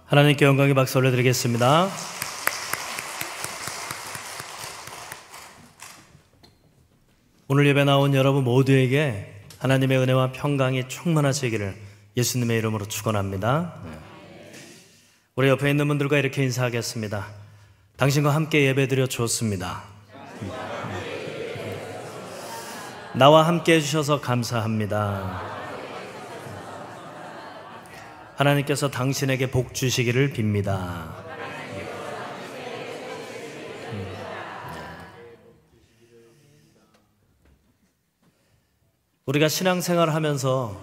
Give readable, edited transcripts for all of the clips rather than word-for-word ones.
하나님께 영광의 박수 올려드리겠습니다. 오늘 예배 나온 여러분 모두에게 하나님의 은혜와 평강이 충만하시기를 예수님의 이름으로 축원합니다. 우리 옆에 있는 분들과 이렇게 인사하겠습니다. 당신과 함께 예배드려 좋습니다. 나와 함께 해주셔서 감사합니다. 하나님께서 당신에게 복 주시기를 빕니다. 우리가 신앙생활을 하면서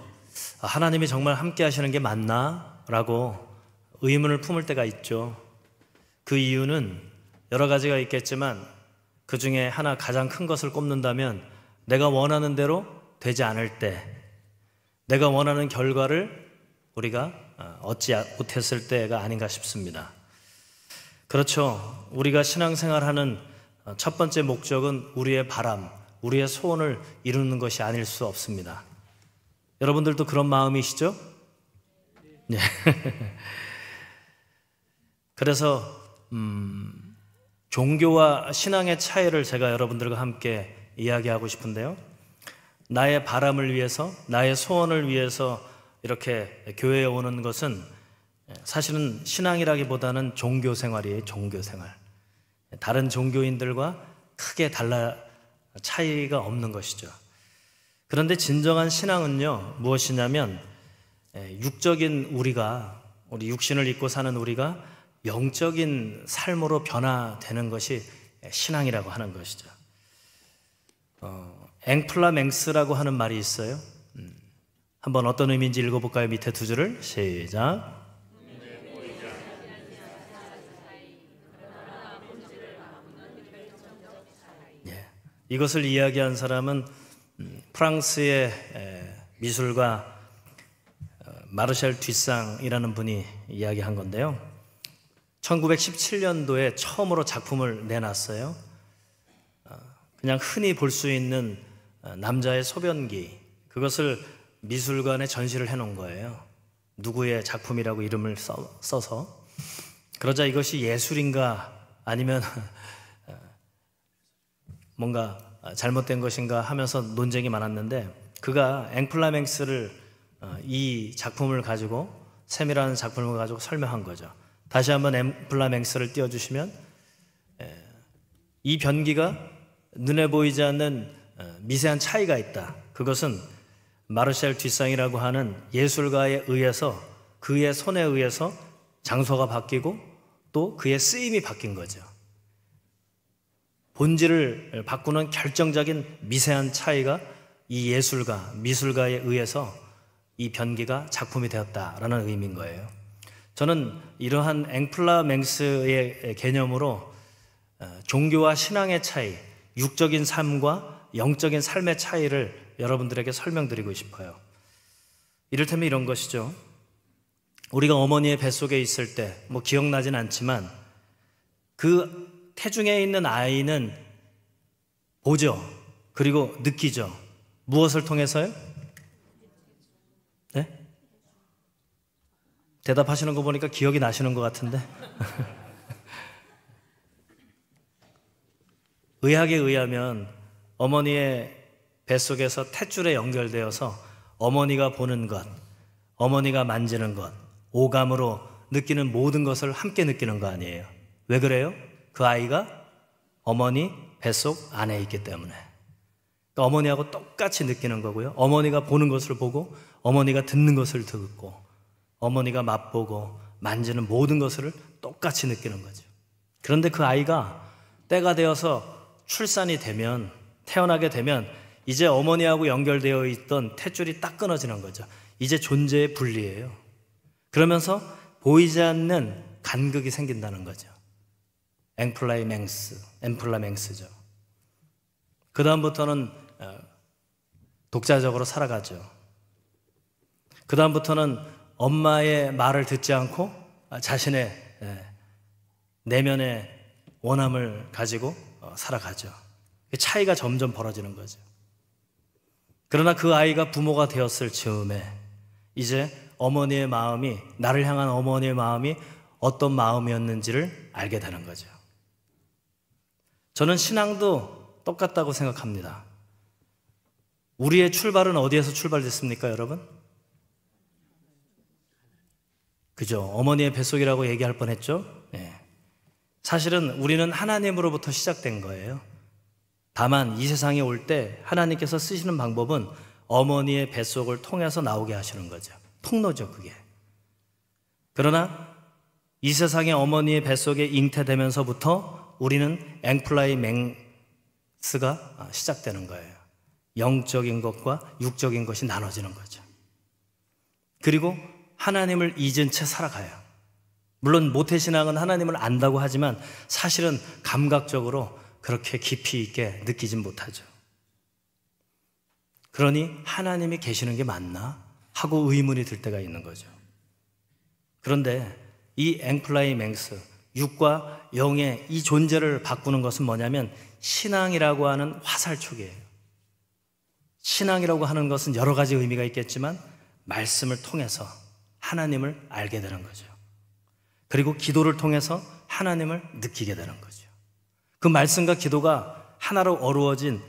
하나님이 정말 함께 하시는 게 맞나? 라고 의문을 품을 때가 있죠. 그 이유는 여러 가지가 있겠지만 그 중에 하나 가장 큰 것을 꼽는다면 내가 원하는 대로 되지 않을 때, 내가 원하는 결과를 우리가 얻지 못했을 때가 아닌가 싶습니다. 그렇죠. 우리가 신앙생활하는 첫 번째 목적은 우리의 바람, 우리의 소원을 이루는 것이 아닐 수 없습니다. 여러분들도 그런 마음이시죠? 네. 그래서 종교와 신앙의 차이를 제가 여러분들과 함께 이야기하고 싶은데요. 나의 바람을 위해서, 나의 소원을 위해서 이렇게 교회에 오는 것은 사실은 신앙이라기보다는 종교생활이에요. 종교생활. 다른 종교인들과 크게 차이가 없는 것이죠. 그런데 진정한 신앙은요, 무엇이냐면 육적인 우리 육신을 입고 사는 우리가 영적인 삶으로 변화되는 것이 신앙이라고 하는 것이죠. 앵플라맹스라고 하는 말이 있어요. 한번 어떤 의미인지 읽어볼까요? 밑에 두 줄을 시작. 이것을 이야기한 사람은 프랑스의 미술가 마르샬 듀상이라는 분이 이야기한 건데요. 1917년도에 처음으로 작품을 내놨어요. 그냥 흔히 볼 수 있는 남자의 소변기, 그것을 미술관에 전시를 해놓은 거예요. 누구의 작품이라고 이름을 써서. 그러자 이것이 예술인가 아니면 뭔가 잘못된 것인가 하면서 논쟁이 많았는데, 그가 앵플라맹스를 이 작품을 가지고, 샘이라는 작품을 가지고 설명한 거죠. 다시 한번 앵플라맹스를 띄워주시면, 이 변기가 눈에 보이지 않는 미세한 차이가 있다. 그것은 마르샬 듀상이라고 하는 예술가에 의해서, 그의 손에 의해서 장소가 바뀌고 또 그의 쓰임이 바뀐 거죠. 본질을 바꾸는 결정적인 미세한 차이가 이 미술가에 의해서 이 변기가 작품이 되었다라는 의미인 거예요. 저는 이러한 앵플라맹스의 개념으로 종교와 신앙의 차이, 육적인 삶과 영적인 삶의 차이를 여러분들에게 설명드리고 싶어요. 이를테면 이런 것이죠. 우리가 어머니의 뱃속에 있을 때 기억나진 않지만 그 태중에 있는 아이는 보죠. 그리고 느끼죠. 무엇을 통해서요? 네? 대답하시는 거 보니까 기억이 나시는 것 같은데. 의학에 의하면 어머니의 뱃속에서 탯줄에 연결되어서 어머니가 보는 것, 어머니가 만지는 것, 오감으로 느끼는 모든 것을 함께 느끼는 거 아니에요. 왜 그래요? 그 아이가 어머니 뱃속 안에 있기 때문에. 그러니까 어머니하고 똑같이 느끼는 거고요. 어머니가 보는 것을 보고, 어머니가 듣는 것을 듣고, 어머니가 맛보고 만지는 모든 것을 똑같이 느끼는 거죠. 그런데 그 아이가 때가 되어서 출산이 되면, 태어나게 되면 이제 어머니하고 연결되어 있던 탯줄이 딱 끊어지는 거죠. 이제 존재의 분리예요. 그러면서 보이지 않는 간극이 생긴다는 거죠. 앵플라맹스죠. 그 다음부터는 독자적으로 살아가죠. 그 다음부터는 엄마의 말을 듣지 않고 자신의 내면의 원함을 가지고 살아가죠. 차이가 점점 벌어지는 거죠. 그러나 그 아이가 부모가 되었을 즈음에 이제 어머니의 마음이, 나를 향한 어머니의 마음이 어떤 마음이었는지를 알게 되는 거죠. 저는 신앙도 똑같다고 생각합니다. 우리의 출발은 어디에서 출발됐습니까, 여러분? 그죠? 어머니의 뱃속이라고 얘기할 뻔했죠? 네. 사실은 우리는 하나님으로부터 시작된 거예요. 다만 이 세상에 올 때 하나님께서 쓰시는 방법은 어머니의 뱃속을 통해서 나오게 하시는 거죠. 통로죠, 그게. 그러나 이 세상의 어머니의 뱃속에 잉태되면서부터 우리는 앵플라이맹스가 시작되는 거예요. 영적인 것과 육적인 것이 나눠지는 거죠. 그리고 하나님을 잊은 채 살아가요. 물론 모태신앙은 하나님을 안다고 하지만 사실은 감각적으로 그렇게 깊이 있게 느끼진 못하죠. 그러니 하나님이 계시는 게 맞나 하고 의문이 들 때가 있는 거죠. 그런데 이 앵플라이맹스, 육과 영의 이 존재를 바꾸는 것은 뭐냐면 신앙이라고 하는 화살촉이에요. 신앙이라고 하는 것은 여러 가지 의미가 있겠지만 말씀을 통해서 하나님을 알게 되는 거죠. 그리고 기도를 통해서 하나님을 느끼게 되는 거죠. 그 말씀과 기도가 하나로 어루어진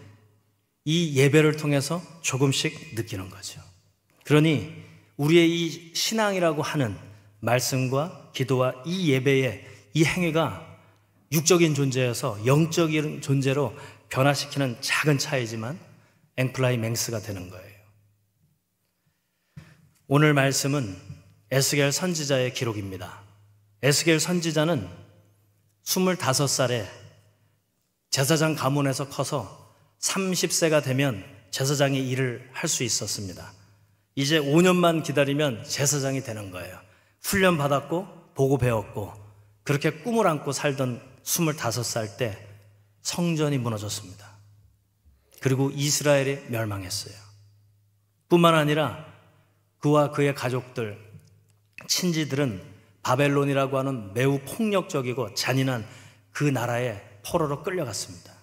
이 예배를 통해서 조금씩 느끼는 거죠. 그러니 우리의 이 신앙이라고 하는 말씀과 기도와 이 예배의 이 행위가 육적인 존재에서 영적인 존재로 변화시키는 작은 차이지만 앵플라이맹스가 되는 거예요. 오늘 말씀은 에스겔 선지자의 기록입니다. 에스겔 선지자는 25살에 제사장 가문에서 커서 30세가 되면 제사장의 일을 할 수 있었습니다. 이제 5년만 기다리면 제사장이 되는 거예요. 훈련 받았고 보고 배웠고 그렇게 꿈을 안고 살던 25살 때 성전이 무너졌습니다. 그리고 이스라엘이 멸망했어요. 뿐만 아니라 그와 그의 가족들, 친지들은 바벨론이라고 하는 매우 폭력적이고 잔인한 그 나라에 포로로 끌려갔습니다.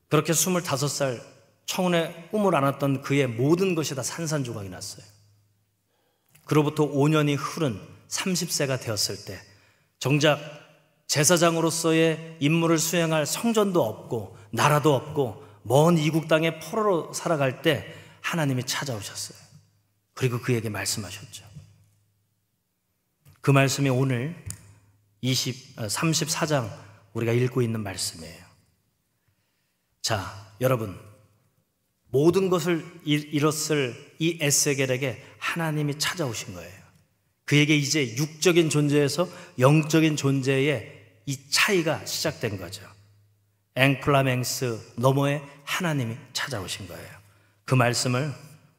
그렇게 25살 청혼의 꿈을 안았던 그의 모든 것이 다 산산조각이 났어요. 그로부터 5년이 흐른 30세가 되었을 때 정작 제사장으로서의 임무를 수행할 성전도 없고 나라도 없고 먼 이국 땅에 포로로 살아갈 때 하나님이 찾아오셨어요. 그리고 그에게 말씀하셨죠. 그 말씀이 오늘 34장 우리가 읽고 있는 말씀이에요. 자, 여러분, 모든 것을 잃었을 이 에스겔에게 하나님이 찾아오신 거예요. 그에게 이제 육적인 존재에서 영적인 존재의 이 차이가 시작된 거죠. 앵플라맹스 너머에 하나님이 찾아오신 거예요. 그 말씀을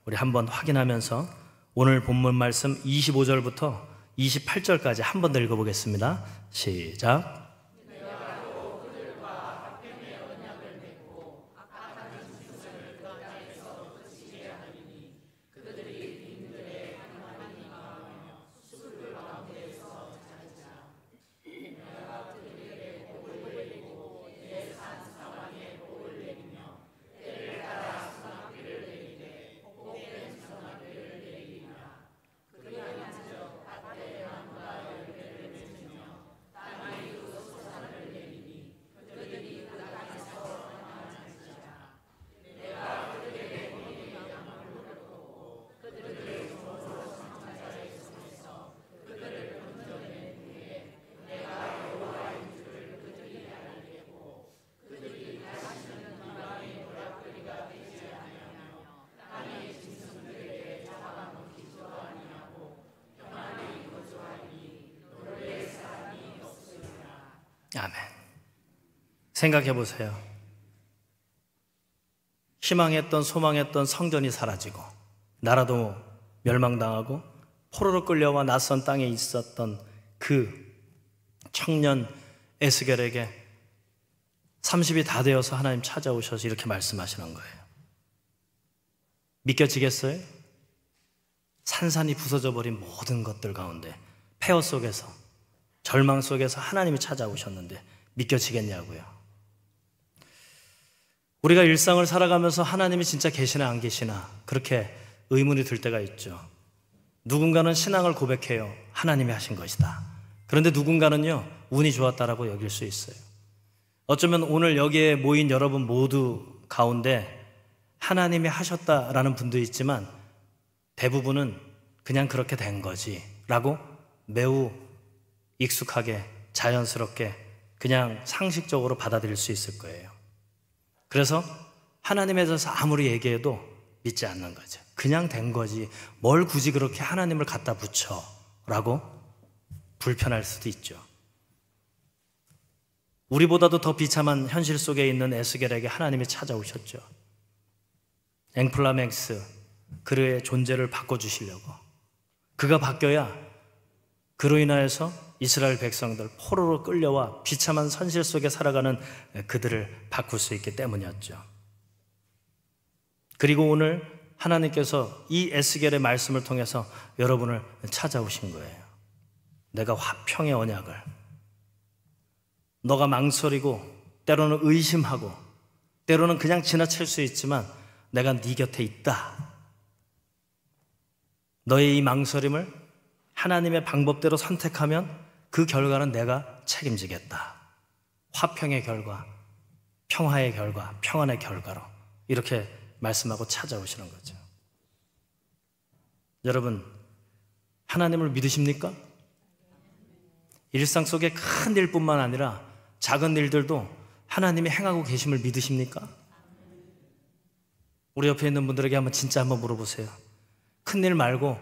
우리 한번 확인하면서 오늘 본문 말씀 25절부터 28절까지 한 번 더 읽어보겠습니다. 시작. 아멘. 생각해 보세요. 희망했던 소망했던 성전이 사라지고 나라도 멸망당하고 포로로 끌려와 낯선 땅에 있었던 그 청년 에스겔에게 30이 다 되어서 하나님 찾아오셔서 이렇게 말씀하시는 거예요. 믿겨지겠어요? 산산이 부서져 버린 모든 것들 가운데 폐허 속에서 절망 속에서 하나님이 찾아오셨는데 믿겨지겠냐고요. 우리가 일상을 살아가면서 하나님이 진짜 계시나 안 계시나 그렇게 의문이 들 때가 있죠. 누군가는 신앙을 고백해요. 하나님이 하신 것이다. 그런데 누군가는요, 운이 좋았다라고 여길 수 있어요. 어쩌면 오늘 여기에 모인 여러분 모두 가운데 하나님이 하셨다라는 분도 있지만 대부분은 그냥 그렇게 된 거지 라고 매우 익숙하게 자연스럽게 그냥 상식적으로 받아들일 수 있을 거예요. 그래서 하나님에 대해서 아무리 얘기해도 믿지 않는 거죠. 그냥 된 거지 뭘 굳이 그렇게 하나님을 갖다 붙여 라고 불편할 수도 있죠. 우리보다도 더 비참한 현실 속에 있는 에스겔에게 하나님이 찾아오셨죠. 앵플라맹스, 그의 존재를 바꿔주시려고. 그가 바뀌어야 그로 인하여서 이스라엘 백성들 포로로 끌려와 비참한 현실 속에 살아가는 그들을 바꿀 수 있기 때문이었죠. 그리고 오늘 하나님께서 이 에스겔의 말씀을 통해서 여러분을 찾아오신 거예요. 내가 화평의 언약을, 너가 망설이고 때로는 의심하고 때로는 그냥 지나칠 수 있지만 내가 네 곁에 있다. 너의 이 망설임을 하나님의 방법대로 선택하면 그 결과는 내가 책임지겠다. 화평의 결과, 평화의 결과, 평안의 결과로 이렇게 말씀하고 찾아오시는 거죠. 여러분, 하나님을 믿으십니까? 일상 속의 큰 일뿐만 아니라 작은 일들도 하나님이 행하고 계심을 믿으십니까? 우리 옆에 있는 분들에게 진짜 한번 물어보세요. 큰 일 말고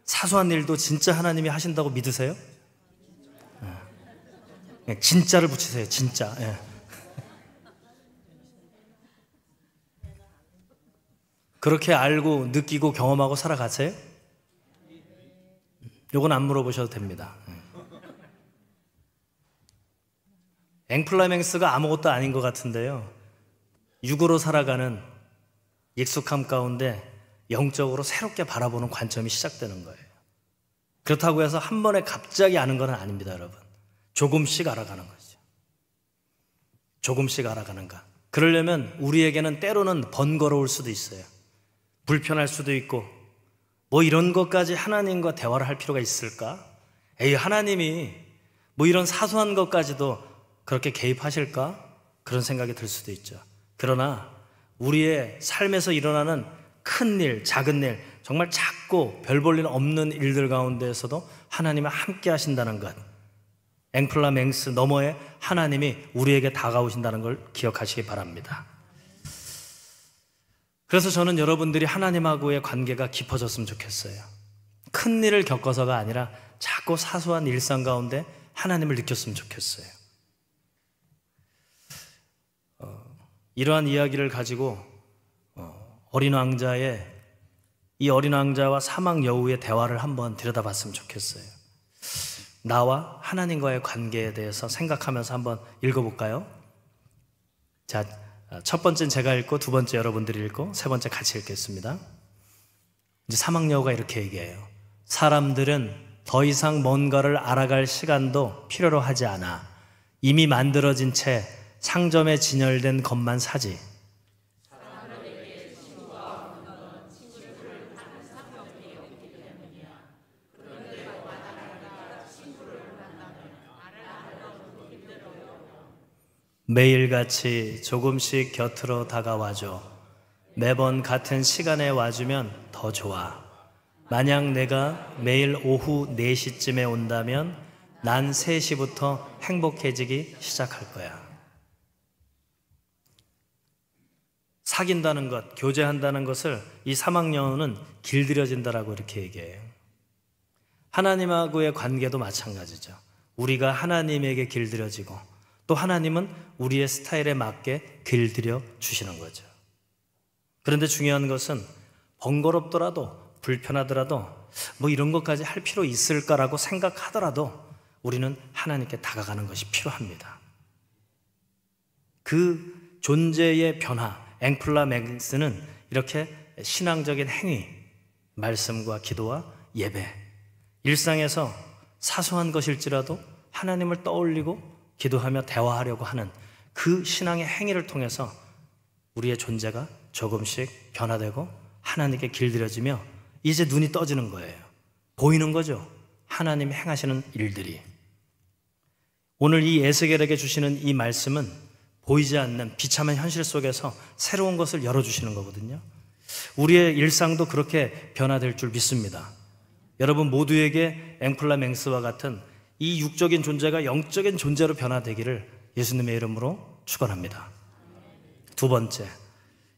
사소한 일도 진짜 하나님이 하신다고 믿으세요? 네. 진짜를 붙이세요. 진짜. 네. 그렇게 알고 느끼고 경험하고 살아가세요? 요건 안 물어보셔도 됩니다. 앵플라맹스가 아무것도 아닌 것 같은데요, 육으로 살아가는 익숙함 가운데 영적으로 새롭게 바라보는 관점이 시작되는 거예요. 그렇다고 해서 한 번에 갑자기 아는 건 아닙니다, 여러분. 조금씩 알아가는 거죠. 조금씩 알아가는 것. 그러려면 우리에게는 때로는 번거로울 수도 있어요. 불편할 수도 있고, 뭐 이런 것까지 하나님과 대화를 할 필요가 있을까? 에이, 하나님이 뭐 이런 사소한 것까지도 그렇게 개입하실까? 그런 생각이 들 수도 있죠. 그러나 우리의 삶에서 일어나는 큰 일, 작은 일, 정말 작고 별 볼 일 없는 일들 가운데에서도 하나님이 함께 하신다는 것, 앵플라맹스 너머에 하나님이 우리에게 다가오신다는 걸 기억하시기 바랍니다. 그래서 저는 여러분들이 하나님하고의 관계가 깊어졌으면 좋겠어요. 큰 일을 겪어서가 아니라 작고 사소한 일상 가운데 하나님을 느꼈으면 좋겠어요. 이러한 이야기를 가지고 어린 왕자의, 이 어린 왕자와 사막 여우의 대화를 한번 들여다봤으면 좋겠어요. 나와 하나님과의 관계에 대해서 생각하면서 한번 읽어볼까요? 자, 첫 번째는 제가 읽고 두 번째 여러분들이 읽고 세 번째 같이 읽겠습니다. 이제 사막 여우가 이렇게 얘기해요. 사람들은 더 이상 뭔가를 알아갈 시간도 필요로 하지 않아. 이미 만들어진 채 상점에 진열된 것만 사지. 매일같이 조금씩 곁으로 다가와줘. 매번 같은 시간에 와주면 더 좋아. 만약 내가 매일 오후 4시쯤에 온다면 난 3시부터 행복해지기 시작할 거야. 사귄다는 것, 교제한다는 것을 이 사막여우는 길들여진다라고 이렇게 얘기해요. 하나님하고의 관계도 마찬가지죠. 우리가 하나님에게 길들여지고 또 하나님은 우리의 스타일에 맞게 길들여 주시는 거죠. 그런데 중요한 것은 번거롭더라도 불편하더라도 뭐 이런 것까지 할 필요 있을까라고 생각하더라도 우리는 하나님께 다가가는 것이 필요합니다. 그 존재의 변화, 앵플라맹스는 이렇게 신앙적인 행위, 말씀과 기도와 예배, 일상에서 사소한 것일지라도 하나님을 떠올리고 기도하며 대화하려고 하는 그 신앙의 행위를 통해서 우리의 존재가 조금씩 변화되고 하나님께 길들여지며 이제 눈이 떠지는 거예요. 보이는 거죠. 하나님이 행하시는 일들이. 오늘 이 에스겔에게 주시는 이 말씀은 보이지 않는 비참한 현실 속에서 새로운 것을 열어주시는 거거든요. 우리의 일상도 그렇게 변화될 줄 믿습니다. 여러분 모두에게 앵플라맹스와 같은 이 육적인 존재가 영적인 존재로 변화되기를 예수님의 이름으로 축원합니다. 두 번째,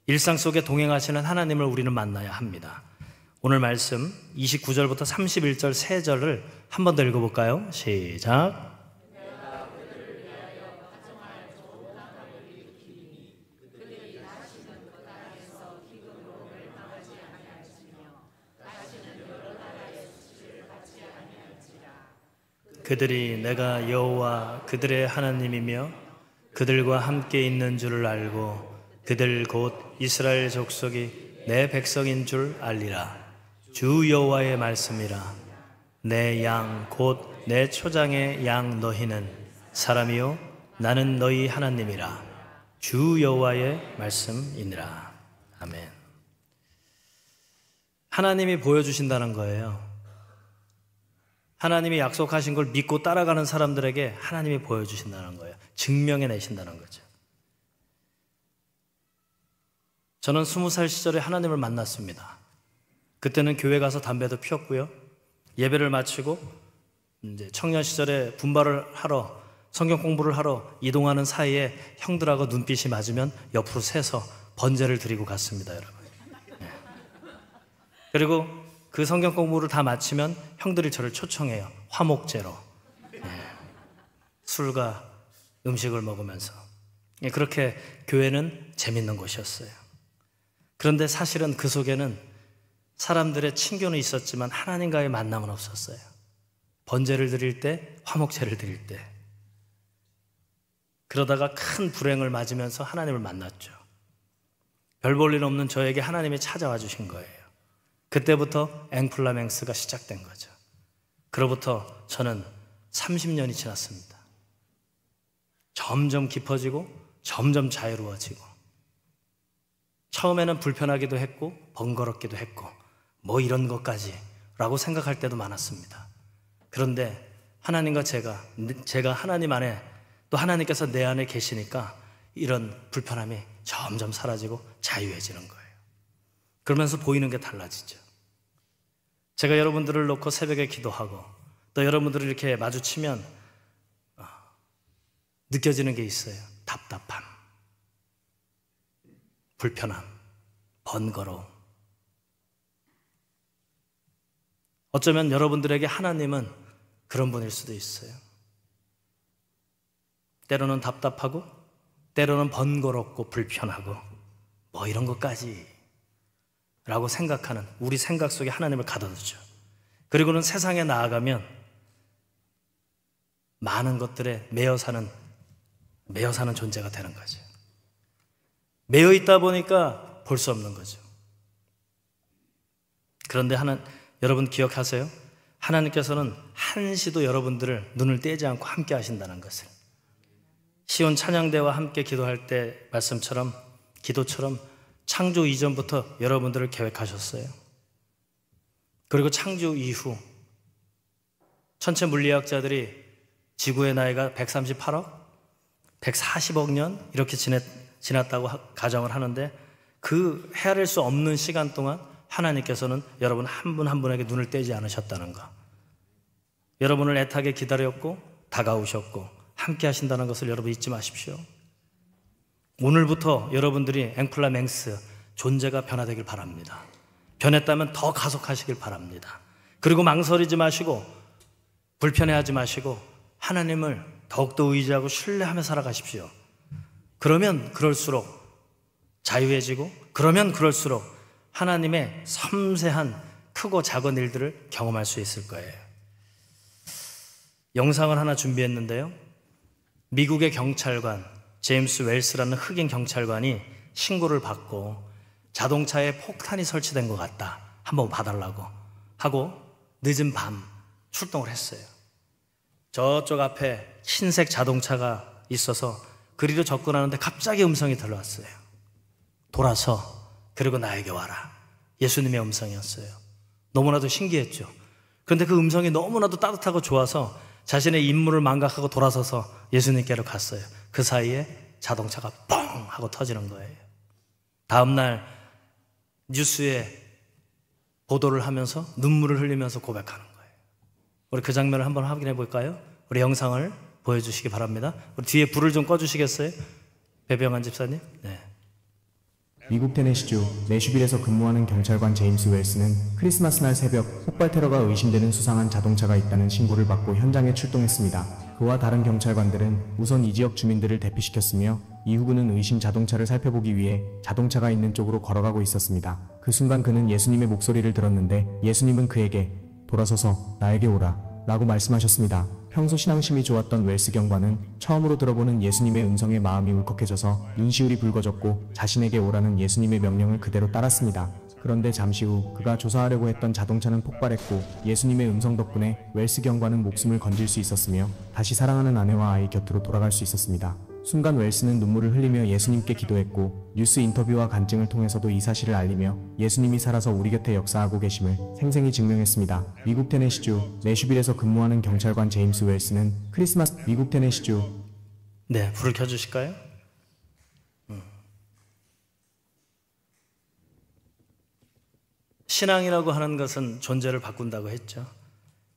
일상 속에 동행하시는 하나님을 우리는 만나야 합니다. 오늘 말씀 29절부터 31절 세 절을 한 번 더 읽어볼까요? 시작. 그들이 내가 여호와 그들의 하나님이며 그들과 함께 있는 줄을 알고 그들 곧 이스라엘 족속이 내 백성인 줄 알리라. 주 여호와의 말씀이라. 내 양 곧 내 초장의 양 너희는 사람이요 나는 너희 하나님이라. 주 여호와의 말씀이니라. 아멘. 하나님이 보여주신다는 거예요. 하나님이 약속하신 걸 믿고 따라가는 사람들에게 하나님이 보여주신다는 거예요. 증명해내신다는 거죠. 저는 20살 시절에 하나님을 만났습니다. 그때는 교회 가서 담배도 피웠고요. 예배를 마치고 이제 청년 시절에 분발을 하러 성경 공부를 하러 이동하는 사이에 형들하고 눈빛이 맞으면 옆으로 새서 번제를 드리고 갔습니다, 여러분. 네. 그리고 그 성경 공부를 다 마치면 형들이 저를 초청해요. 화목제로. 네. 술과 음식을 먹으면서. 네. 그렇게 교회는 재밌는 곳이었어요. 그런데 사실은 그 속에는 사람들의 친교는 있었지만 하나님과의 만남은 없었어요. 번제를 드릴 때, 화목제를 드릴 때. 그러다가 큰 불행을 맞으면서 하나님을 만났죠. 별 볼 일 없는 저에게 하나님이 찾아와 주신 거예요. 그때부터 앵플라맹스가 시작된 거죠. 그로부터 저는 30년이 지났습니다. 점점 깊어지고 점점 자유로워지고 처음에는 불편하기도 했고 번거롭기도 했고 뭐 이런 것까지 라고 생각할 때도 많았습니다. 그런데 하나님과 제가 하나님 안에 또 하나님께서 내 안에 계시니까 이런 불편함이 점점 사라지고 자유해지는 거예요. 그러면서 보이는 게 달라지죠. 제가 여러분들을 놓고 새벽에 기도하고 또 여러분들을 이렇게 마주치면 느껴지는 게 있어요. 답답함, 불편함, 번거로움. 어쩌면 여러분들에게 하나님은 그런 분일 수도 있어요. 때로는 답답하고 때로는 번거롭고 불편하고 뭐 이런 것까지 라고 생각하는 우리 생각 속에 하나님을 가둬두죠. 그리고는 세상에 나아가면 많은 것들에 매여 사는 존재가 되는 거죠. 매여 있다 보니까 볼 수 없는 거죠. 그런데 여러분 기억하세요? 하나님께서는 한시도 여러분들을 눈을 떼지 않고 함께 하신다는 것을. 시온 찬양대와 함께 기도할 때 말씀처럼 기도처럼 창조 이전부터 여러분들을 계획하셨어요. 그리고 창조 이후 천체 물리학자들이 지구의 나이가 138억, 140억 년 이렇게 지났다고 가정을 하는데 그 헤아릴 수 없는 시간 동안 하나님께서는 여러분 한 분 한 분에게 눈을 떼지 않으셨다는 거. 여러분을 애타게 기다렸고 다가오셨고 함께 하신다는 것을 여러분 잊지 마십시오. 오늘부터 여러분들이 앵플라맹스 존재가 변화되길 바랍니다. 변했다면 더 가속하시길 바랍니다. 그리고 망설이지 마시고 불편해하지 마시고 하나님을 더욱더 의지하고 신뢰하며 살아가십시오. 그러면 그럴수록 자유해지고 그러면 그럴수록 하나님의 섬세한 크고 작은 일들을 경험할 수 있을 거예요. 영상을 하나 준비했는데요. 미국의 경찰관 제임스 웰스라는 흑인 경찰관이 신고를 받고 자동차에 폭탄이 설치된 것 같다. 한번 봐달라고 하고 늦은 밤 출동을 했어요. 저쪽 앞에 흰색 자동차가 있어서 그리로 접근하는데 갑자기 음성이 들려왔어요. 돌아서 그리고 나에게 와라. 예수님의 음성이었어요. 너무나도 신기했죠. 그런데 그 음성이 너무나도 따뜻하고 좋아서 자신의 임무를 망각하고 돌아서서 예수님께로 갔어요. 그 사이에 자동차가 뻥 하고 터지는 거예요. 다음날 뉴스에 보도를 하면서 눈물을 흘리면서 고백하는 거예요. 우리 그 장면을 한번 확인해 볼까요? 우리 영상을 보여주시기 바랍니다. 우리 뒤에 불을 좀 꺼주시겠어요? 배병환 집사님. 네. 미국 테네시주 내슈빌에서 근무하는 경찰관 제임스 웰스는 크리스마스 날 새벽 폭발 테러가 의심되는 수상한 자동차가 있다는 신고를 받고 현장에 출동했습니다. 그와 다른 경찰관들은 우선 이 지역 주민들을 대피시켰으며 이후 그는 의심 자동차를 살펴보기 위해 자동차가 있는 쪽으로 걸어가고 있었습니다. 그 순간 그는 예수님의 목소리를 들었는데 예수님은 그에게 돌아서서 나에게 오라 라고 말씀하셨습니다. 평소 신앙심이 좋았던 웰스 경관은 처음으로 들어보는 예수님의 음성에 마음이 울컥해져서 눈시울이 붉어졌고 자신에게 오라는 예수님의 명령을 그대로 따랐습니다. 그런데 잠시 후 그가 조사하려고 했던 자동차는 폭발했고 예수님의 음성 덕분에 웰스 경관은 목숨을 건질 수 있었으며 다시 사랑하는 아내와 아이 곁으로 돌아갈 수 있었습니다. 순간 웰스는 눈물을 흘리며 예수님께 기도했고 뉴스 인터뷰와 간증을 통해서도 이 사실을 알리며 예수님이 살아서 우리 곁에 역사하고 계심을 생생히 증명했습니다. 미국 테네시주 내슈빌에서 근무하는 경찰관 제임스 웰스는 미국 테네시주 네, 불을 켜주실까요? 신앙이라고 하는 것은 존재를 바꾼다고 했죠.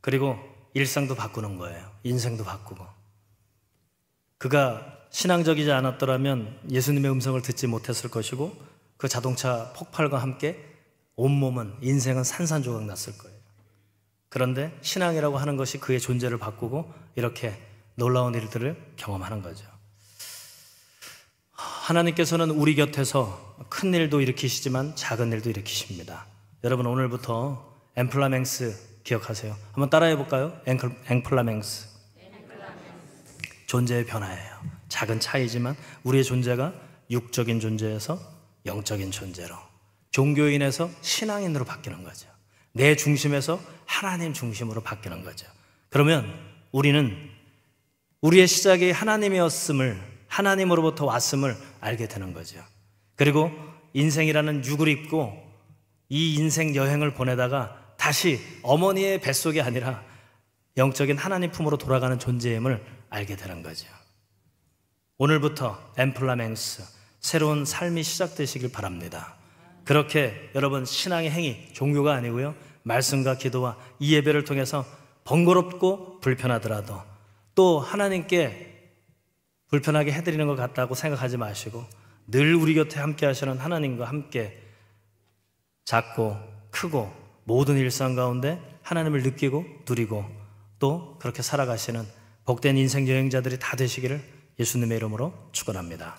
그리고 일상도 바꾸는 거예요. 인생도 바꾸고. 그가 신앙적이지 않았더라면 예수님의 음성을 듣지 못했을 것이고 그 자동차 폭발과 함께 온몸은 인생은 산산조각 났을 거예요. 그런데 신앙이라고 하는 것이 그의 존재를 바꾸고 이렇게 놀라운 일들을 경험하는 거죠. 하나님께서는 우리 곁에서 큰 일도 일으키시지만 작은 일도 일으키십니다. 여러분 오늘부터 엠플라맹스 기억하세요. 한번 따라해 볼까요? 엠플라맹스. 존재의 변화예요. 작은 차이지만 우리의 존재가 육적인 존재에서 영적인 존재로, 종교인에서 신앙인으로 바뀌는 거죠. 내 중심에서 하나님 중심으로 바뀌는 거죠. 그러면 우리는 우리의 시작이 하나님이었음을, 하나님으로부터 왔음을 알게 되는 거죠. 그리고 인생이라는 육을 입고 이 인생 여행을 보내다가 다시 어머니의 뱃속이 아니라 영적인 하나님 품으로 돌아가는 존재임을 알게 되는 거죠. 오늘부터 엠플라맹스, 새로운 삶이 시작되시길 바랍니다. 그렇게 여러분 신앙의 행위, 종교가 아니고요, 말씀과 기도와 이 예배를 통해서 번거롭고 불편하더라도 또 하나님께 불편하게 해드리는 것 같다고 생각하지 마시고 늘 우리 곁에 함께 하시는 하나님과 함께 작고 크고 모든 일상 가운데 하나님을 느끼고 누리고 또 그렇게 살아가시는 복된 인생 여행자들이 다 되시기를 예수님의 이름으로 축원합니다.